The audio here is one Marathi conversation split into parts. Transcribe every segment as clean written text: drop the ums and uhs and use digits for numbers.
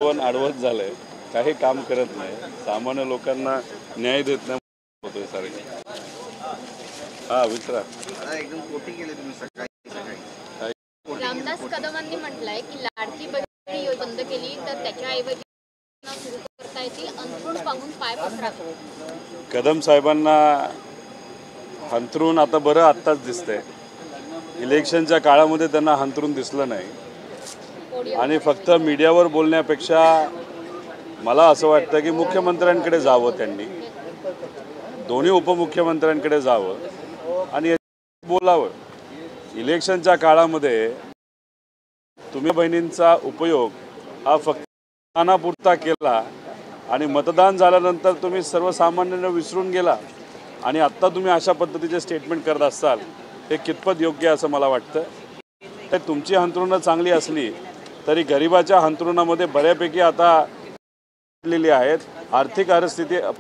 पण आडवत झालंय, काही काम करत नाही, सामान्य लोकांना न्याय देत नाही होतोय सारखं. हा विचारा. एकदम कोटी केले तुम्ही सकाळी. रामदास कदमांनी म्हटलंय की लाडकी बहीण योजना बंद केली तर त्याच्याऐवजी सुरू करता येतील अंथरूण पाहून पाय पसरा. कदम साहेबांना हंतरून आता बरं आत्ताच दिसतंय. इलेक्शनच्या काळामध्ये त्यांना हंतरून दिसलं नाही आणि फक्त मीडियावर बोलण्यापेक्षा मला असं वाटतं की मुख्यमंत्र्यांकडे जावं, त्यांनी दोन्ही उपमुख्यमंत्र्यांकडे जावं आणि बोलावं. इलेक्शनच्या काळामध्ये तुम्ही बहिणींचा उपयोग हा फक्त मतदानापुरता केला आणि मतदान झाल्यानंतर तुम्ही सर्वसामान्यांना विसरून गेला आणि आत्ता तुम्ही अशा पद्धतीचे स्टेटमेंट करत असाल, हे कितपत योग्य असं मला वाटतं. तर तुमची हंतरुणं चांगली असली तरी गरिबाच्या हंतरुणामध्ये बऱ्यापैकी आता आहेत. आर्थिक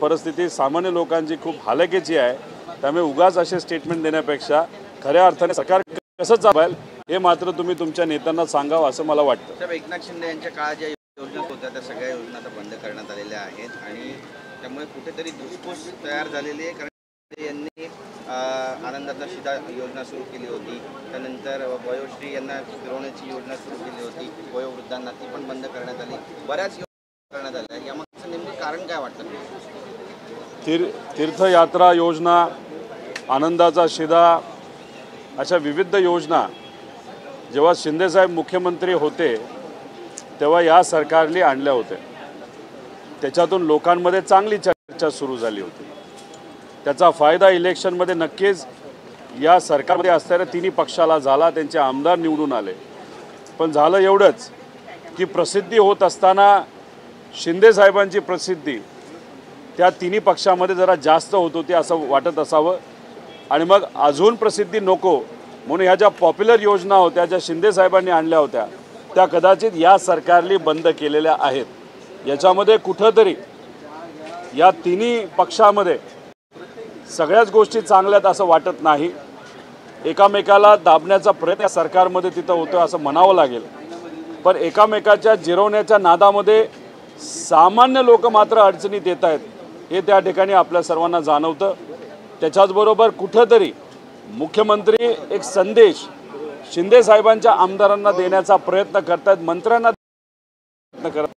परिस्थिती सामान्य लोकांची खूप हालाकीची आहे. त्यामुळे उगाच असे स्टेटमेंट देण्यापेक्षा खऱ्या अर्थाने सरकार कसं चालवाल हे मात्र तुम्ही तुमच्या नेत्यांना सांगावं असं मला वाटतं. साहेब, एकनाथ शिंदे यांच्या काळात ज्या योजना होत्या त्या सगळ्या योजना आता बंद करण्यात आलेल्या आहेत आणि त्यामुळे कुठेतरी धुसफूस तयार झालेली आहे. कारण यांनी आनंदाचा शिधा योजना सुरू केली होती, त्यानंतर वयोश्री यांना फिरवण्याची योजना सुरू केली होती, वयोवृद्धांना ती पण बंद करण्यात आली. बऱ्याच योजना करण्यात आल्या. यामागचं नेमकं कारण काय वाटतं? तीर्थयात्रा योजना, आनंदाचा शिधा, अशा विविध योजना जेव्हा शिंदेसाहेब मुख्यमंत्री होते तेव्हा या सरकारने आणल्या होत्या. त्याच्यातून लोकांमध्ये चांगली चर्चा सुरू झाली होती. त्याचा फायदा इलेक्शनमध्ये नक्कीच या सरकारमध्ये असणाऱ्या तिन्ही पक्षाला झाला, त्यांचे आमदार निवडून आले. पण झालं एवढंच की प्रसिद्धी होत असताना शिंदेसाहेबांची प्रसिद्धी त्या तिन्ही पक्षामध्ये जरा जास्त होत होती असं वाटत असावं आणि मग अजून प्रसिद्धी नको म्हणून ह्या ज्या पॉप्युलर योजना होत्या, ज्या शिंदेसाहेबांनी आणल्या होत्या, त्या कदाचित या सरकारने बंद केलेल्या आहेत. याच्यामध्ये कुठंतरी या तिन्ही पक्षामध्ये सगळ्याच गोष्टी चांगल्यात असं वाटत नाही. एकामेकाला दाबण्याचा प्रयत्न या सरकारमध्ये तिथं होतो असं म्हणावं लागेल. पण एकामेकाच्या जिरवण्याच्या नादामध्ये सामान्य लोक मात्र अडचणीत येत आहेत हे त्या ठिकाणी आपल्या सर्वांना जाणवतं. त्याच्याचबरोबर कुठंतरी मुख्यमंत्री एक संदेश शिंदेसाहेबांच्या आमदारांना देण्याचा प्रयत्न करतात, मंत्र्यांना प्रयत्न करत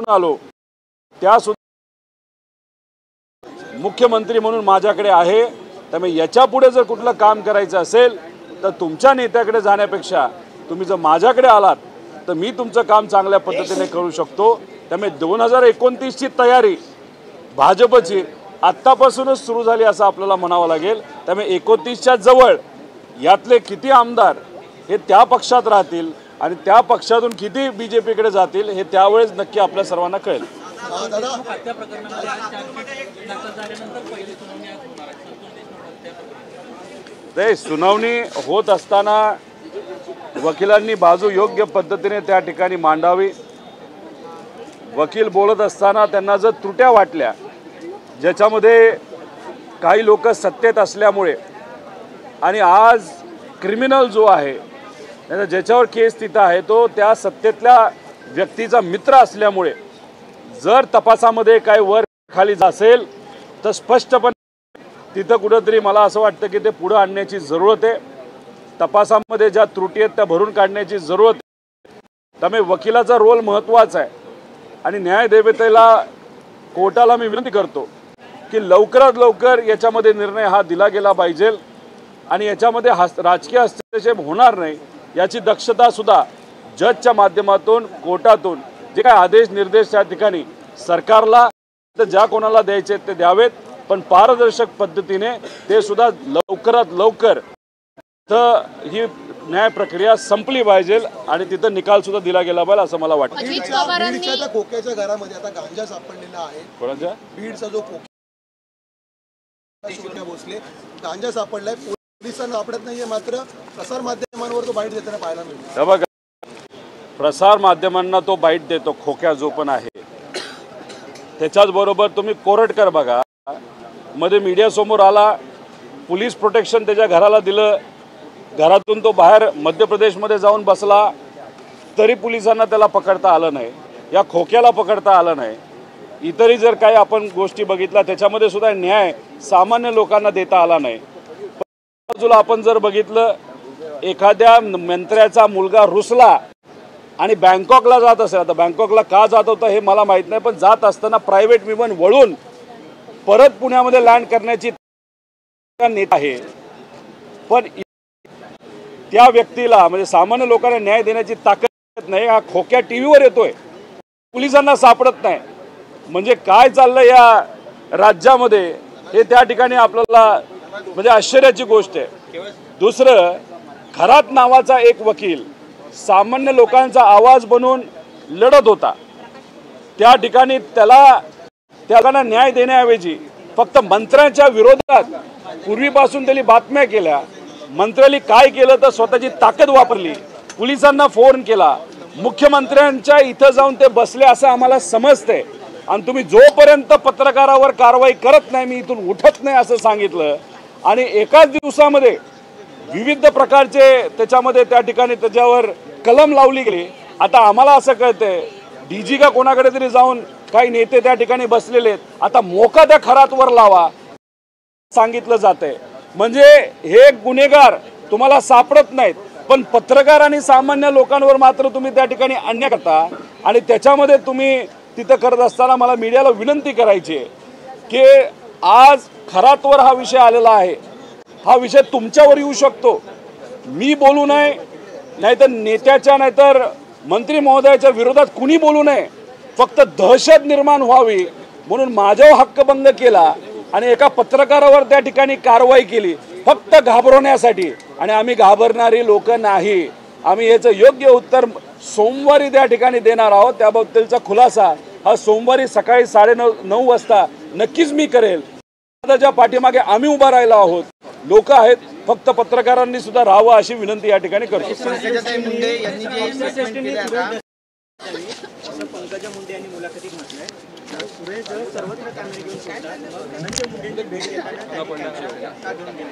आलो त्या सुद्धा मुख्यमंत्री म्हणून माझ्याकडे आहे. त्यामुळे याच्या पुढे जर कुठलं काम करायचं असेल तर तुमच्या नेत्याकडे जाण्यापेक्षा तुम्ही जर माझ्याकडे आलात तर मी तुमचं काम चांगल्या पद्धतीने करू शकतो. त्यामुळे 2029ची तयारी भाजपची आत्तापासूनच सुरू झाली असं आपल्याला म्हणावं लागेल. त्यामुळे 29च्या जवळ यातले किती आमदार हे त्या पक्षात राहतील आणि त्या पक्षातून किती BJPकडे जातील हे त्यावेळेस नक्की आपल्या सर्वांना कळेल. ते सुनावणी होत असताना वकिलांनी बाजू योग्य पद्धतीने त्या ठिकाणी मांडावी. वकील बोलत असताना त्यांना जर त्रुट्या वाटल्या, ज्याच्यामध्ये काही लोक सत्तेत असल्यामुळे आणि आज क्रिमिनल जो आहे ज्याच्यावर केस तिथं आहे तो त्या सत्तेतल्या व्यक्तीचा मित्र असल्यामुळे जर तपासामध्ये काही वर खाली असेल तर स्पष्टपणे तिथं कुठंतरी मला असं वाटतं की ते पुढं आणण्याची जरूरत आहे. तपासामध्ये ज्या त्रुटी आहेत त्या भरून काढण्याची जरूरत आहे. त्यामुळे वकिलाचा रोल महत्त्वाचा आहे आणि न्यायदेवतेला कोर्टाला मी विनंती करतो की लवकरात लवकर याच्यामध्ये निर्णय हा दिला गेला पाहिजे आणि याच्यामध्ये राजकीय हस्तक्षेप होणार नाही याची दक्षता सुद्धा जजच्या माध्यमातून कोर्टातून जे काही आदेश निर्देश त्या ठिकाणी सरकारला ज्या कोणाला द्यायचे ते द्यावेत, पण पारदर्शक पद्धतीने ते सुद्धा लवकरात लवकर तर ही न्याय प्रक्रिया संपली पाहिजे आणि तिथं निकाल सुद्धा दिला गेला पाहिजे असं मला वाटतं. बीडच्या खोक्याच्या घरामध्ये आता गांजा सापडलेला आहे. कोणाच्या? बीडचा जो खोका भोसले गांजा सापडलाय, पोलिसांना सापडत नाहीये, मात्र प्रसार माध्यमांवर तो बाईट देताना पाहायला मिळतो. बघा, प्रसार माध्यमांना तो बाईट देतो खोक्या जो पण आहे. त्याच्याच बरोबर तुम्ही कोरटकर बघा, मध्ये मीडिया समोर आला, पोलीस प्रोटेक्शन त्याच्या घराला दिलं, घरातून तो बाहेर मध्य प्रदेशमध्ये जाऊन बसला, तरी पोलिसांना त्याला पकडता आलं नाही, या खोक्याला पकडता आलं नाही. इतरही जर काही आपण गोष्टी बघितल्या त्याच्यामध्ये सुद्धा न्याय सामान्य लोकांना देता आला नाही. बाजूला आपण जर बघितलं, एखाद्या मंत्र्याचा मुलगा रुसला आणि बँकॉकला जात असेल, आता बँकॉकला का जात होता हे मला माहीत नाही, पण जात असताना प्रायव्हेट विमान वळून परत पुण्यामध्ये लँड करण्याची नेता आहे. पण त्या व्यक्तीला म्हणजे सामान्य लोकांना न्याय देण्याची ताकद नाही. हा खोक्या टीव्हीवर येतोय, पोलिसांना सापडत नाही. म्हणजे काय चाललं या राज्यामध्ये हे त्या ठिकाणी आपल्याला म्हणजे आश्चर्याची गोष्ट आहे. दुसरं, खरात नावाचा एक वकील सामान्य लोकांचा आवाज बनून लढत होता. त्या ठिकाणी त्याला न्याय देण्याऐवजी फक्त मंत्र्यांच्या विरोधात पूर्वीपासून त्यांनी बातम्या केल्या. मंत्र्यांनी काय केलं तर स्वतःची ताकद वापरली, पोलिसांना फोन केला, मुख्यमंत्र्यांच्या इथं जाऊन ते बसले असं आम्हाला समजतंय. आणि तुम्ही जोपर्यंत पत्रकारावर कारवाई करत नाही मी इथून उठत नाही असं सांगितलं. आणि एकाच दिवसामध्ये विविध प्रकारचे त्याच्यामध्ये त्या ठिकाणी त्याच्यावर कलम लावली गेली. आता आम्हाला असं कळतंय डीजी का कोणाकडे तरी जाऊन काही नेते त्या ठिकाणी बसलेले आहेत, आता मोका त्या खरातवर लावा सांगितलं जातंय. म्हणजे हे गुन्हेगार तुम्हाला सापडत नाहीत, पण पत्रकार आणि सामान्य लोकांवर मात्र तुम्ही त्या ठिकाणी अन्याय करता. आणि त्याच्यामध्ये तुम्ही तिथं करत असताना मला मीडियाला विनंती करायची आहे की आज खरातवर हा विषय आलेला आहे, हा विषय तुमच्यावर येऊ शकतो. मी बोलू नये, नाहीतर नेत्याच्या नाहीतर मंत्री महोदयाच्या विरोधात कुणी बोलू नये, फक्त दहशत निर्माण व्हावी म्हणून माझ्यावर हक्कभंग केला आणि एका पत्रकारावर त्या ठिकाणी कारवाई केली फक्त घाबरवण्यासाठी. आणि आम्ही घाबरणारी लोक नाही. आम्ही याचं योग्य उत्तर सोमवारी त्या ठिकाणी देणार आहोत. त्याबद्दलचा खुलासा हा सोमवारी सकाळी 9:30 वाजता नक्कीच मी करेल. ज्या पाठीमागे आम्ही उभा राहिलो आहोत लोक आहेत, फक्त पत्रकारांनी सुद्धा राहावं अशी विनंती या ठिकाणी करतो. पंकजा मुंडे यांनी जे स्टेटमेंट केलं आता पंकजा मुंडे यांनी मुलाखतीत म्हटलंय सुरेश सर्वत्र कॅमेरे घेऊन सोडतात, धनंजय मुंडेंची भेट घेताना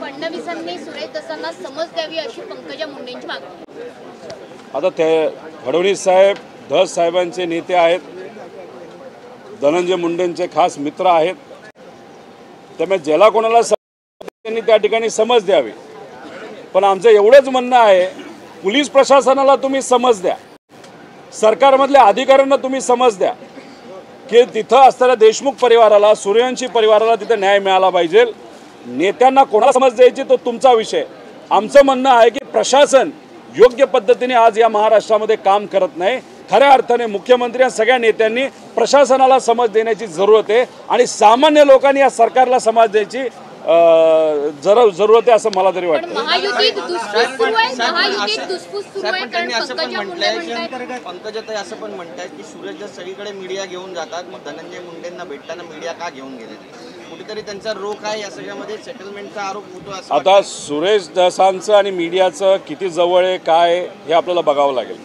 फडणवीसांनी सुरेश दसांना समज द्यावी अशी पंकजा मुंडेंची मागणी. आता ते फडणवीस साहेब धस साहेबांचे नेते आहेत, धनंजय मुंडेंचे खास मित्र आहेत. त्यामुळे ज्याला कोणाला त्यांनी त्या ठिकाणी समज द्यावी. पण आमचं एवढंच म्हणणं आहे, पोलीस प्रशासनाला तुम्ही समज द्या, सरकारमधल्या अधिकाऱ्यांना तुम्ही समज द्या की तिथं असणाऱ्या देशमुख परिवाराला, सूर्यवंशी परिवाराला तिथं न्याय मिळाला पाहिजे. नेत्यांना कोणाला समज द्यायची तो तुमचा विषय. आमचं म्हणणं आहे की प्रशासन योग्य पद्धतीने आज या महाराष्ट्रामध्ये काम करत नाही. खऱ्या अर्थाने मुख्यमंत्री आणि सगळ्या नेत्यांनी प्रशासनाला समज देण्याची जरूरत आहे आणि सामान्य लोकांनी या सरकारला समज द्यायची जरूरत आहे असं मला तरी वाटतं. पंकजाताई असं पण म्हणतात की सुरेश दस सगळीकडे मीडिया घेऊन जातात, मग धनंजय मुंडेंना भेटताना मीडिया का घेऊन गेले? कुठेतरी त्यांचा रोख आहे या सगळ्यामध्ये, सेटलमेंटचा आरोप होतो असं. आता सुरेश दसांचं आणि मीडियाचं किती जवळ आहे काय हे आपल्याला बघावं लागेल.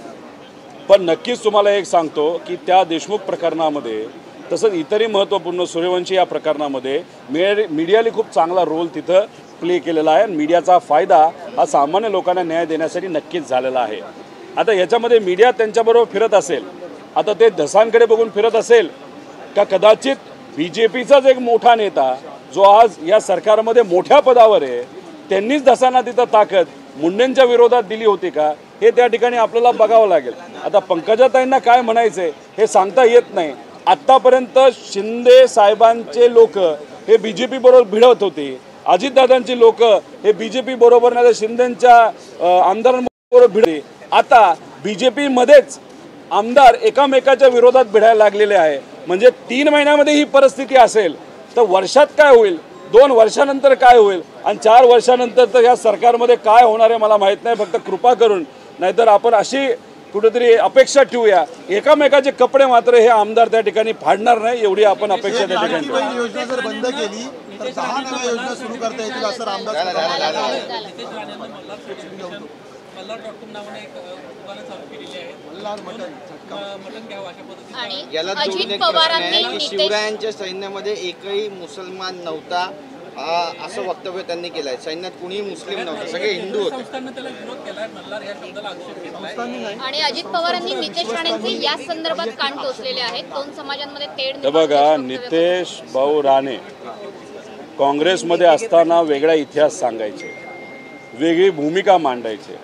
पण नक्कीच तुम्हाला एक सांगतो की त्या देशमुख प्रकरणामध्ये तसंच इतरही महत्त्वपूर्ण सूर्यवंशी या प्रकरणामध्ये मीडियाने खूप चांगला रोल तिथं प्ले केलेला आहे. मीडियाचा फायदा हा सामान्य लोकांना न्याय देण्यासाठी नक्कीच झालेला आहे. आता याच्यामध्ये मीडिया त्यांच्याबरोबर फिरत असेल, आता ते दसांकडे बघून फिरत असेल का कदाचित BJPचाच एक मोठा नेता जो आज या सरकारमध्ये मोठ्या पदावर आहे त्यांनीच दसांना तिथं ताकद मुंडेंच्या विरोधात दिली होती का हे त्या ठिकाणी आपल्याला बघावं लागेल. आता पंकजाताईंना काय म्हणायचंय हे सांगता येत नाही. आत्तापर्यंत शिंदे साहेबांचे लोक हे BJP बरोबर भिडत होते, अजितदादांची लोक हे BJP बरोबर नाही तर शिंदेच्या आमदारांबरोबर भिडले. आता BJP मध्येच आमदार एकामेकाच्या विरोधात भिडायला लागलेले आहे. म्हणजे 3 महिन्यामध्ये ही परिस्थिती असेल तर वर्षात काय होईल, 2 वर्षानंतर काय होईल आणि 4 वर्षानंतर तर या सरकारमध्ये काय होणार आहे मला माहीत नाही. फक्त कृपा करून नाहीतर आपण अशी कुठेतरी अपेक्षा ठेवूया, एकामेकाचे कपडे मात्र हे आमदार त्या ठिकाणी फाडणार नाही एवढी आपण अपेक्षा त्या ठिकाणी. योजना जर बंद केली तर 10 नव्या योजना सुरू करता येतील असं रामदास याला जोडून एक प्रश्न आहे की शिवरायांच्या सैन्यामध्ये एकही मुसलमान नव्हता, असं वक्तव्य त्यांनी केलंय. सैन्यात कुणीही मुस्लिम नव्हतं, सगळे हिंदू होते. आणि अजित पवारांनी नितेश राणेंचे या संदर्भात कान टोचलेले आहेत. दोन समाजांमध्ये तेढ हे बघा, नितेश भाऊ राणे काँग्रेसमध्ये असताना वेगळा इतिहास सांगायचे, वेगळी भूमिका मांडायचे,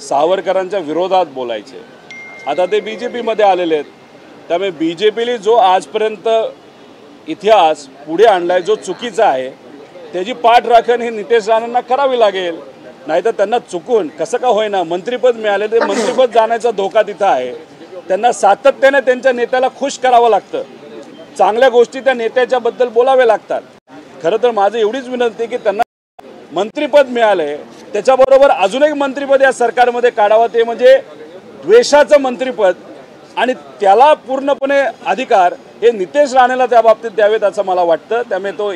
सावरकरांच्या विरोधात बोलायचे. आता ते BJPमध्ये आलेले आहेत. त्यामुळे BJPने जो आजपर्यंत इतिहास पुढे आणलाय जो चुकीचा आहे त्याची पाठराखण हे नितेश राणेंना करावी लागेल. नाहीतर त्यांना चुकून कसं का होईना मंत्रिपद मिळाले, ते मंत्रिपद जाण्याचा धोका तिथं आहे. त्यांना सातत्याने त्यांच्या नेत्याला खुश करावं लागतं, चांगल्या गोष्टी त्या नेत्याच्याबद्दल बोलावे लागतात. खरं तर माझं एवढीच विनंती आहे की त्यांना मंत्रिपद मिळाले त्याच्याबरोबर अजून एक मंत्रिपद या सरकारमध्ये काढावं, ते म्हणजे द्वेषाचं मंत्रिपद, आणि त्याला पूर्णपणे अधिकार हे नितेश राणेला त्या बाबतीत द्यावेत असं मला वाटतं. त्यामुळे तो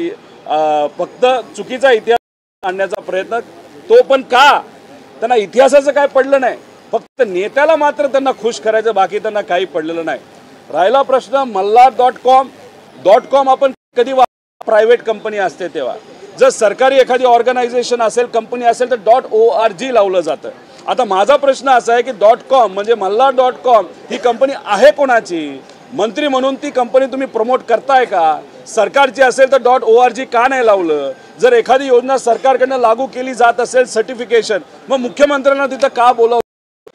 फक्त चुकीचा इतिहास आणण्याचा प्रयत्न, तो पण का, त्यांना इतिहासाचं काय पडलं नाही, फक्त नेत्याला मात्र त्यांना खुश करायचं, बाकी त्यांना काही पडलेलं नाही. राहिला प्रश्न मल्हार.com आपण कधी प्रायव्हेट कंपनी असते तेव्हा, जर सरकारी एखादी ऑर्गनायझेशन असेल, कंपनी असेल तर .org लावलं जातं. आता माझा प्रश्न असा आहे की .com म्हणजे मल्हार.com ही कंपनी आहे कोणाची? मंत्री म्हणून ती कंपनी तुम्ही प्रमोट करताय का? सरकारची असेल तर .org का नाही लावलं? जर एखादी योजना सरकारकडनं लागू केली जात असेल सर्टिफिकेशन, मग मुख्यमंत्र्यांना तिथं का बोलावं?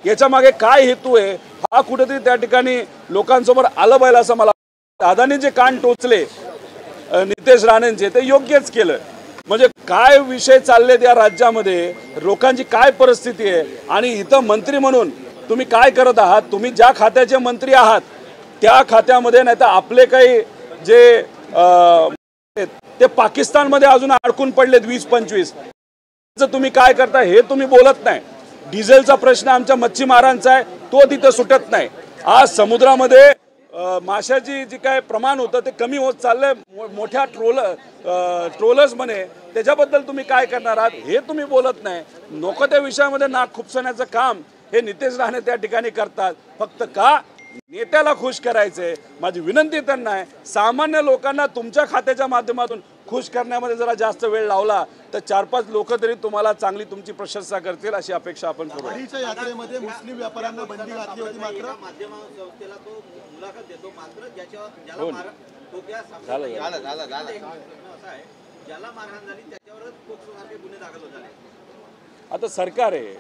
याच्या मागे काय हेतू आहे? हा कुठेतरी त्या ठिकाणी लोकांसमोर आलं पाहिजे असं मला. दादांनी जे कान टोचले नितेश राणेंचे ते योग्यच केलं. म्हणजे काय विषय चाललेत या राज्यामध्ये, लोकांची काय परिस्थिती आहे, आणि इथं मंत्री म्हणून तुम्ही काय करत आहात? तुम्ही ज्या खात्याचे मंत्री आहात त्या खात्यामध्ये नाही तर आपले काही जे ते पाकिस्तानमध्ये अजून अडकून पडलेत 20-25, तुम्ही काय करता हे तुम्ही बोलत नाही. डिझेलचा प्रश्न आमच्या मच्छीमारांचा आहे, तो तिथं सुटत नाही. आज समुद्रामध्ये माशाची जी काय प्रमाण होतं ते कमी होत चाललंय, मोठ्या ट्रोलर्स म्हणे, त्याच्याबद्दल तुम्ही काय करणार आहात हे तुम्ही बोलत नाही. नको त्या विषयामध्ये नाक खुपसण्याचं काम हे नितेश राणे त्या ठिकाणी करतात, फक्त का नेत्याला खुश करायचंय. माझी विनंती त्यांना आहे, सामान्य लोकांना तुमच्या खात्याच्या माध्यमातून खुश करण्यामध्ये जरा जास्त वेळ लावला तर 4-5 लोक तरी तुम्हाला चांगली तुमची प्रशंसा करतील अशी अपेक्षा आपण करू. वारीच्या यात्रेमध्ये मुस्लिम व्यापाऱ्यांना बंदी घातली होती, मात्र आता सरकार आहे,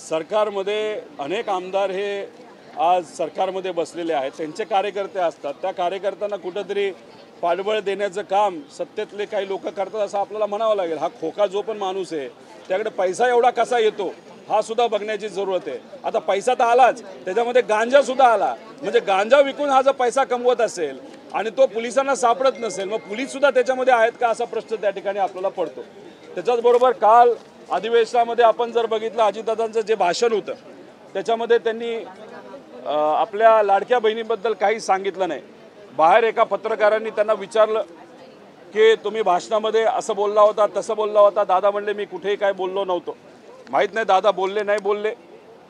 सरकारमध्ये अनेक आमदार हे आज सरकारमध्ये बसलेले आहेत, त्यांचे कार्यकर्ते असतात. त्या कार्यकर्त्यांना कुठंतरी पाठबळ देण्याचं काम सत्तेतले काही लोक करतात असं आपल्याला म्हणावं लागेल. हा खोका जो पण माणूस आहे त्याकडे पैसा एवढा कसा येतो हा सुद्धा बघण्याची जरूरत आहे. आता पैसा तर आलाच, त्याच्यामध्ये गांजा सुद्धा आला. म्हणजे गांजा विकून हा जर पैसा कमवत असेल आणि तो पोलिसांना सापडत नसेल, मग पोलीस सुद्धा त्याच्यामध्ये आहेत का असा प्रश्न त्या ठिकाणी आपल्याला पडतो. त्याच्याचबरोबर काल अधिवेशनामध्ये आपण जर बघितलं, अजितदादांचं जे भाषण होतं त्याच्यामध्ये त्यांनी आपल्या लाडक्या बहिणीबद्दल काही सांगितलं नाही. बाहेर एका पत्रकारांनी त्यांना विचारलं की तुम्ही भाषणामध्ये असं बोलला होता, तसं बोलला होता. दादा म्हणले मी कुठेही काय बोललो नव्हतो. माहीत नाही दादा बोलले नाही बोलले,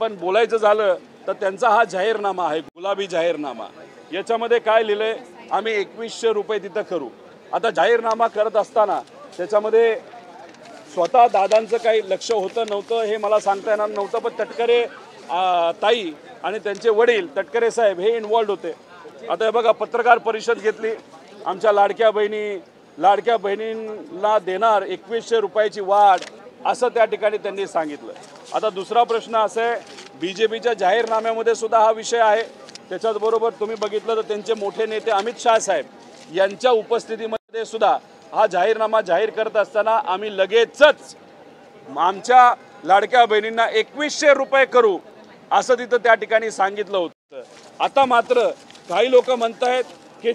पण बोलायचं झालं तर त्यांचा हा जाहीरनामा आहे, गुलाबी जाहीरनामा. याच्यामध्ये काय लिहिलंय, आम्ही 2100 रुपये तिथं करू. आता जाहीरनामा करत असताना त्याच्यामध्ये स्वतः दादांचं काही लक्ष होतं नव्हतं हे मला सांगता येणार नव्हतं, पण तटकरे ताई आणि त्यांचे वडील तटकरे साहेब हे इन्वॉल्ड होते. आता हे बघा, पत्रकार परिषद घेतली, आमच्या लाडक्या बहिणींना देणार 2100 रुपयाची वाढ असं त्या ठिकाणी त्यांनी सांगितलं. आता दुसरा प्रश्न असा आहे, BJPच्या जाहीरनाम्यामध्ये सुद्धा हा विषय आहे. त्याच्याचबरोबर तुम्ही बघितलं तर त्यांचे मोठे नेते अमित शाह साहेब यांच्या उपस्थितीमध्ये सुद्धा हा जाहीरनामा जाहीर करत असताना आम्ही लगेचच आमच्या लाडक्या बहिणींना 2100 रुपये करू असं तिथं त्या ठिकाणी सांगितलं होतं. आता मात्र काही लोक म्हणतायत की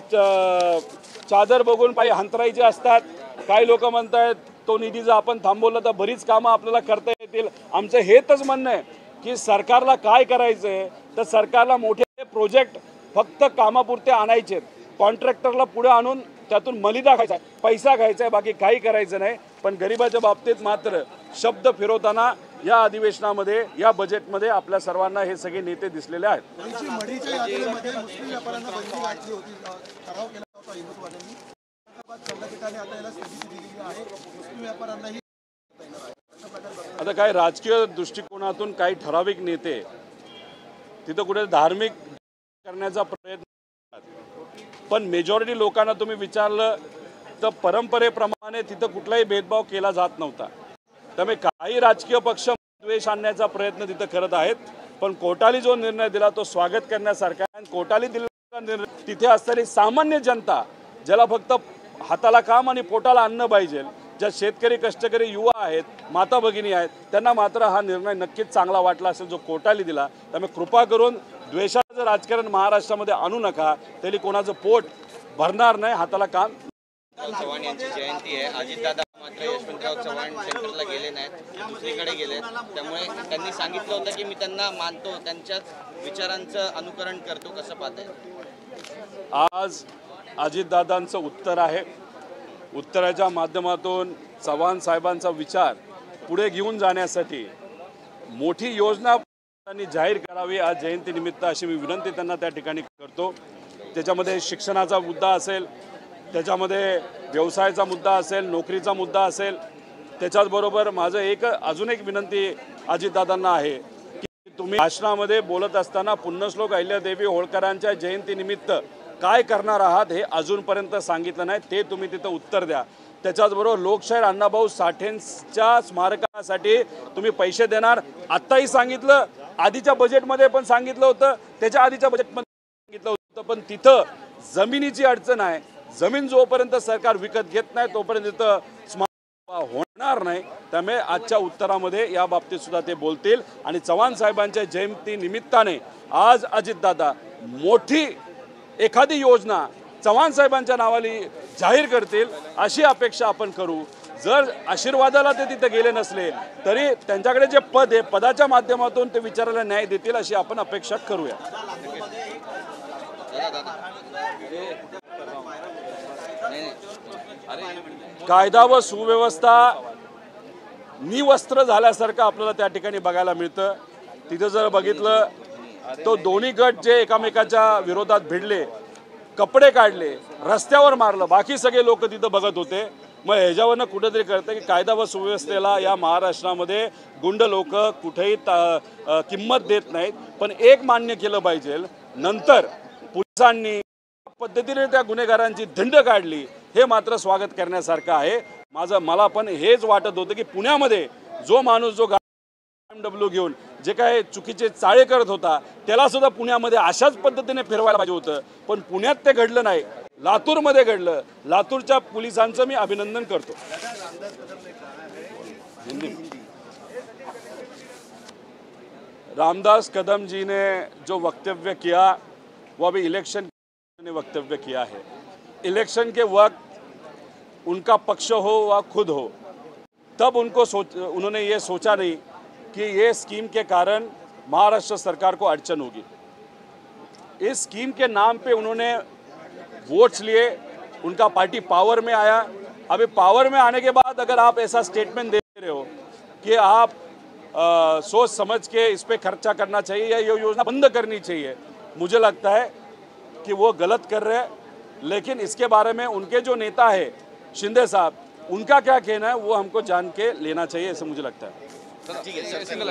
चादर बघून पायी हंतरायचे असतात. काही लोक म्हणतायत तो निधी जर आपण थांबवला तर बरीच कामं आपल्याला करता येतील. आमचं हेच म्हणणं आहे की सरकारला काय करायचं आहे तर सरकारला मोठे प्रोजेक्ट फक्त कामापुरते आणायचे, कॉन्ट्रॅक्टरला पुढे आणून त्यातून मलिदा खायचा, पैसा खायचा आहे, बाकी काही करायचं नाही. पण गरिबाच्या बाबतीत मात्र शब्द फिरवताना या अधिवेशनामध्ये, या बजेटमध्ये आपल्या सर्वांना हे सगळे नेते दिसलेले आहेत. मढीच्या यात्रेमध्ये मुस्लिम व्यापाऱ्यांना बंदी घातली होती, ठराव केला होता हिंदुत्ववाद्यांनी. खंडपीठाने आता याला स्थगिती दिलेली आहे. मुस्लिम व्यापाऱ्यांनाही आता काय राजकीय दृष्टिकोनातून काही ठराविक नेते तिथं कुठे धार्मिक करण्याचा प्रयत्न करतात, पण मेजॉरिटी लोकांना तुम्ही विचारलं तर परंपरेप्रमाणे तिथं कुठलाही भेदभाव केला जात नव्हता. त्यामुळे काही राजकीय पक्ष द्वेष आणण्याचा प्रयत्न तिथं करत आहेत, पण कोर्टाने जो निर्णय दिला तो स्वागत करण्यासारखा आहे. कोर्टाने दिलेला निर्णय तिथे असणारी सामान्य जनता ज्याला फक्त हाताला काम आणि पोटाला अन्न पाहिजे, ज्या शेतकरी कष्टकरी युवा आहेत, माता भगिनी आहेत, त्यांना मात्र हा निर्णय नक्कीच चांगला वाटला असेल जो कोर्टाने दिला. त्यामुळे कृपा करून द्वेषाचं राजकारण महाराष्ट्रामध्ये आणू नका, तरी कोणाचं पोट भरणार नाही. हाताला काम. चव्हाण यांची जयंती आहे. अजितदादा मात्र यशवंतराव चव्हाण सेंटरला गेले नाहीत, ते दुसरीकडे गेले. त्यामुळे त्यांनी सांगितलं होतं की मी त्यांना मानतो, त्यांच्याच विचारांचं अनुकरण करतो. कसं पाहते? आज अजितदादांचं उत्तर आहे. उत्तराच्या माध्यमातून चव्हाण साहेबांचा विचार पुढे घेऊन जाण्यासाठी मोठी योजना त्यांनी जाहीर करावी आज जयंतीनिमित्त, अशी मी विनंती त्यांना त्या ठिकाणी करतो. त्याच्यामध्ये शिक्षणाचा मुद्दा असेल, त्याच्यामध्ये व्यवसायाचा मुद्दा असेल, नोकरीचा मुद्दा असेल. त्याच्याचबरोबर माझं अजून एक विनंती अजितदादांना आहे की तुम्ही भाषणामध्ये बोलत असताना पुण्यश्लोक अहिल्यादेवी होळकरांच्या जयंतीनिमित्त काय करणार आहात हे अजूनपर्यंत सांगितलं नाही. ते तुम्ही तिथं उत्तर द्या. त्याच्याचबरोबर लोकशाहीर अण्णाभाऊ साठेंच्या स्मारकासाठी तुम्ही पैसे देणार, आत्ताही सांगितलं, आधीच्या बजेटमध्ये पण सांगितलं होतं, त्याच्या आधीच्या बजेटमध्ये सांगितलं होतं. पण तिथं जमिनीची अडचण आहे. जमीन जोपर्यंत सरकार विकत घेत नाही तोपर्यंत तिथं स्मारक होणार नाही. त्यामुळे आजच्या उत्तरामध्ये या बाबतीत सुद्धा ते बोलतील. आणि चव्हाण साहेबांच्या जयंती निमित्ताने आज अजितदादा मोठी एखादी योजना चव्हाण साहेबांच्या नावाने जाहीर करतील अशी अपेक्षा आपण करू. जर आशीर्वादाला ते तिथे गेले नसले तरी त्यांच्याकडे जे पद आहे, पदाच्या माध्यमातून ते विचारायला न्याय देतील अशी आपण अपेक्षा करूया. कायदा व सुव्यवस्था निवस्त्र झाल्यासारखं आपल्याला त्या ठिकाणी बघायला मिळतं. तिथं जर बघितलं तो दोन्ही गट जे एकमेकाच्या विरोधात भिडले, कपडे काढले, रस्त्यावर मारलं, बाकी सगळे लोक तिथं बघत होते. मग ह्याच्यावरनं कुठेतरी कळतं की कायदा व सुव्यवस्थेला या महाराष्ट्रामध्ये गुंड लोक कुठेही किंमत देत नाहीत. पण एक मान्य केलं पाहिजे, नंतर पोलिसांनी पद्धतीने त्या गुन्हेगारांची धिंड काढली, हे मात्र स्वागत करण्यासारखं आहे. मला पण हेच वाटत होतं की पुण्यामध्ये जो माणूस जो BMW घेऊन जे काय चुकीचे चाळे करत होता त्याला सुद्धा पुण्यामध्ये अशाच पद्धतीने फिरवायला पाहिजे होतं. पण पुण्यात ते घडलं नाही, लातूरमध्ये घडलं. लातूरच्या पोलिसांचं मी अभिनंदन करतो. रामदास कदम जी ने जो वक्तव्य किया वो अभी इलेक्शन ने वक्तव्य किया है. इलेक्शन के वक्त उनका पक्ष हो व खुद हो, तब उन्होंने ये सोचा नहीं कि ये स्कीम के कारण महाराष्ट्र सरकार को अड़चन होगी. इस स्कीम के नाम पे उन्होंने वोट्स लिए, उनका पार्टी पावर में आया. अभी पावर में आने के बाद अगर आप ऐसा स्टेटमेंट दे रहे हो कि आप सोच समझ के इस पे खर्चा करना चाहिए या ये योजना बंद करनी चाहिए, मुझे लगता है कि वो गलत कर रहे हैं. लेकिन इसके बारे में उनके जो नेता है शिंदे साहब, उनका क्या कहना है वो हमको जान के लेना चाहिए, ऐसा मुझे लगता है. ठीक है सर, सिंगल